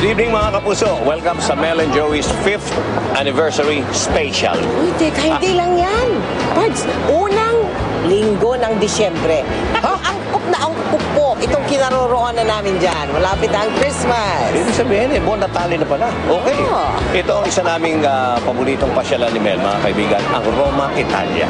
Good evening mga kapuso. Welcome sa Mel and Joey's 5th Anniversary Special. Uy, teka, hindi lang yan. Pards, unang linggo ng Disyembre. Angkop na angkop po itong kinaroroonan namin dyan. Malapit ang Christmas. Ibig sabihin buwan Natali na pala. Okay. Oh. Ito ang isa naming paboritong pasyalan ni Mel, mga kaibigan, ang Roma, Italia.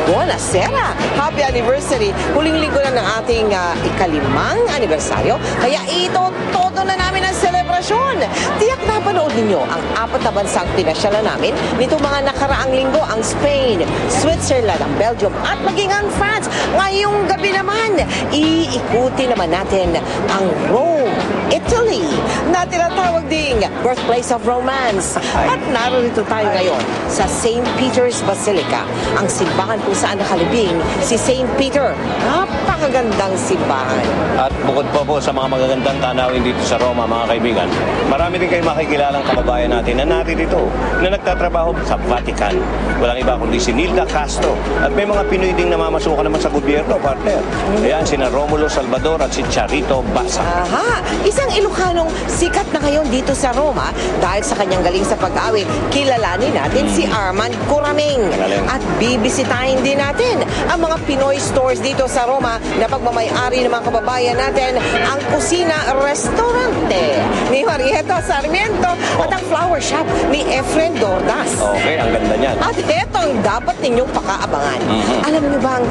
Buonasera! Happy anniversary! Huling linggo na ng ating ikalimang anibersaryo. Kaya ito, todo na namin ang selebrasyon. Tiyak napanood ninyo ang 4 na bansang pinasyalan namin nitong mga nakaraang linggo, ang Spain, Switzerland, ang Belgium, at maging ang France. Ngayong gabi naman, iikuti naman natin ang Rome, Italy, na tinatawag ding birthplace of romance. At narito tayo ngayon sa St. Peter's Basilica, ang simbahan kung saan nakalibing si St. Peter. Napakagandang simbahan. At bukod pa po sa mga magagandang tanawin dito sa Roma, mga kaibigan, marami din kayo makikilalang kababayan natin na naririto na nagtatrabaho sa Vatican. Walang iba kundi si Nilda Castro. At may mga Pinoy ding namamasukan naman sa gobyerno, partner. Ayan, sina Romulo Salvador at si Charito Basa. Aha! Isang Ilocanong sikat na ngayon dito sa Roma dahil sa kanyang galing sa pag-awit. Kilalanin natin si Armand Coraming. At bibisitahin din natin ang mga Pinoy stores dito sa Roma na pagmamayari ng mga kababayan natin, ang Kusina Restaurante ni Marieta Sarmiento at ang flower shop ni Efren Dordas. Okay, ang ganda niyan. At ito ang dapat ninyong pakaabangan. Alam niyo bang,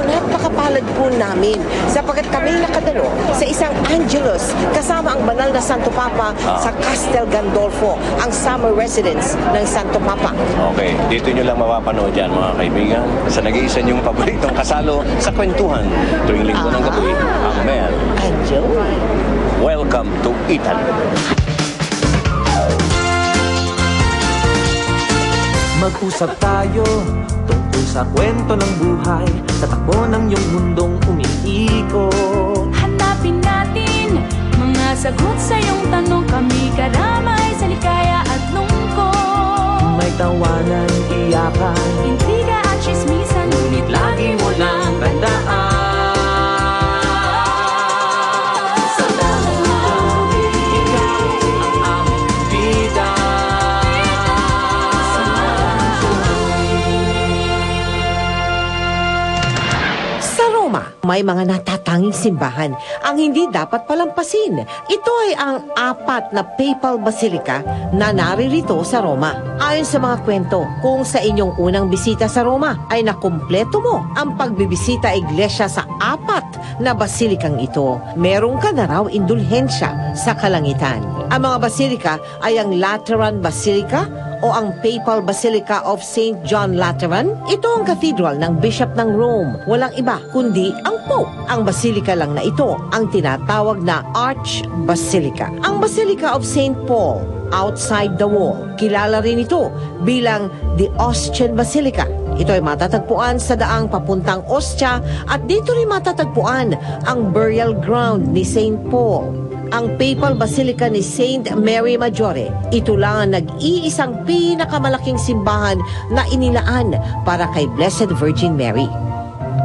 napakapalad po namin sapagkat kami nakadalo sa isang Angelus kasama ang banal na Santo Papa sa Castel Gandolfo, ang summer residence ng Santo Papa. Okay, dito nyo lang mapapanood yan, mga kaibigan. Sa nag-iisa nyong paboritong kasalo sa kwentuhan tuwing linggo ng gabi, ang Mel and Joey. Welcome to Italy. Mag-usap tayo tungkol sa kwento ng buhay, sa takbo ng iyong mundong umiikot. Hanapin natin mga sagot sa iyong tanong, kami karamay sa likaya at lungkot. May tawanan, iyakan, intriga at chismisan, ngunit lagi mo lang tandaan. May mga natatanging simbahan ang hindi dapat palampasin. Ito ay ang 4 na papal basilica na naririto sa Roma. Ayon sa mga kwento, kung sa inyong unang bisita sa Roma ay nakumpleto mo ang pagbibisita iglesia sa 4 na basilikang ito, meron ka na raw indulhensya sa kalangitan. Ang mga basilika ay ang Lateran Basilica o ang Papal Basilica of St. John Lateran. Ito ang cathedral ng Bishop ng Rome. Walang iba kundi ang Pope. Ang basilika lang na ito ang tinatawag na Archbasilica. Ang Basilica of St. Paul, outside the wall, kilala rin ito bilang the Ostian Basilica. Ito ay matatagpuan sa daang papuntang Ostia at dito rin matatagpuan ang burial ground ni St. Paul. Ang Papal Basilica ni St. Mary Maggiore, ito lang ang nag-iisang pinakamalaking simbahan na inilaan para kay Blessed Virgin Mary.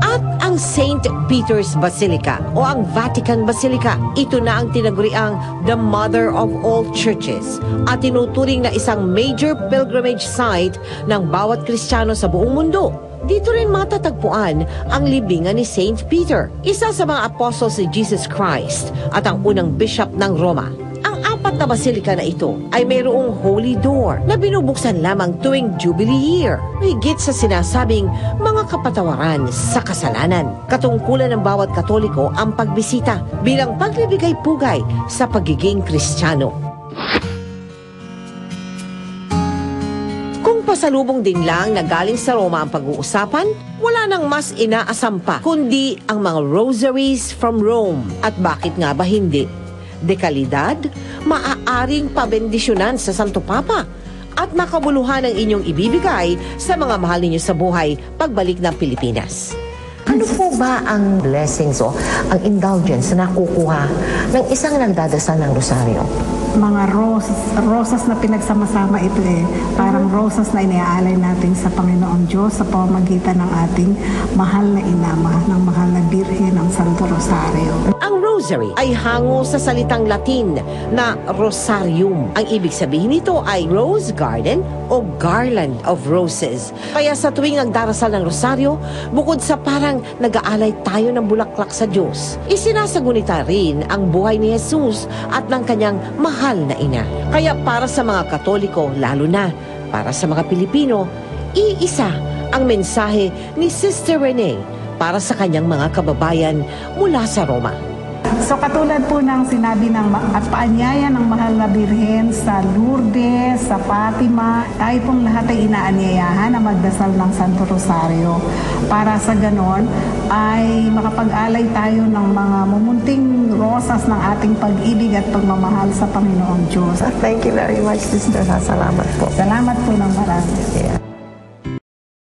At ang St. Peter's Basilica o ang Vatican Basilica, ito na ang tinaguriang the Mother of all Churches at tinuturing na isang major pilgrimage site ng bawat Kristiyano sa buong mundo. Dito rin matatagpuan ang libingan ni St. Peter, isa sa mga apostles ni Jesus Christ at ang unang bishop ng Roma. Ang 4 na basilika na ito ay mayroong holy door na binubuksan lamang tuwing Jubilee year. Higit sa sinasabing mga kapatawaran sa kasalanan. Katungkulan ng bawat Katoliko ang pagbisita bilang pagbibigay pugay sa pagiging Kristiyano. Pasalubong din lang na galing sa Roma ang pag-uusapan, wala nang mas inaasam pa kundi ang mga rosaries from Rome. At bakit nga ba hindi? Dekalidad, maaaring pabendisyonan sa Santo Papa at makabuluhan ang inyong ibibigay sa mga mahal ninyo sa buhay pagbalik ng Pilipinas. Ano po ba ang blessings o ang indulgence na nakukuha ng isang nagdadasal ng rosaryo? mga rosas na pinagsama-sama ito eh. Parang rosas na iniaalay natin sa Panginoong Diyos sa pamamagitan ng ating mahal na ina, ng mahal na Birhen ng Santo Rosario. Ang rosary ay hango sa salitang Latin na rosarium. Ang ibig sabihin nito ay rose garden o garland of roses. Kaya sa tuwing nagdarasal ng rosaryo, bukod sa parang nag-aalay tayo ng bulaklak sa Diyos, isinasagunita rin ang buhay ni Jesus at ng kanyang mahal na ina. Kaya para sa mga Katoliko, lalo na para sa mga Pilipino, iisa ang mensahe ni Sister Renee para sa kanyang mga kababayan mula sa Roma. So katulad po ng sinabi ng at paanyaya ng mahal na Birhen sa Lourdes, sa Fatima, tayo pong lahat ay inaanyayahan na magdasal ng Santo Rosario para sa ganon ay makapag-alay tayo ng mga mumunting rosas ng ating pag-ibig at pagmamahal sa Panginoong Diyos. Thank you very much, Sister. Salamat po. Salamat po ng marami. Yeah.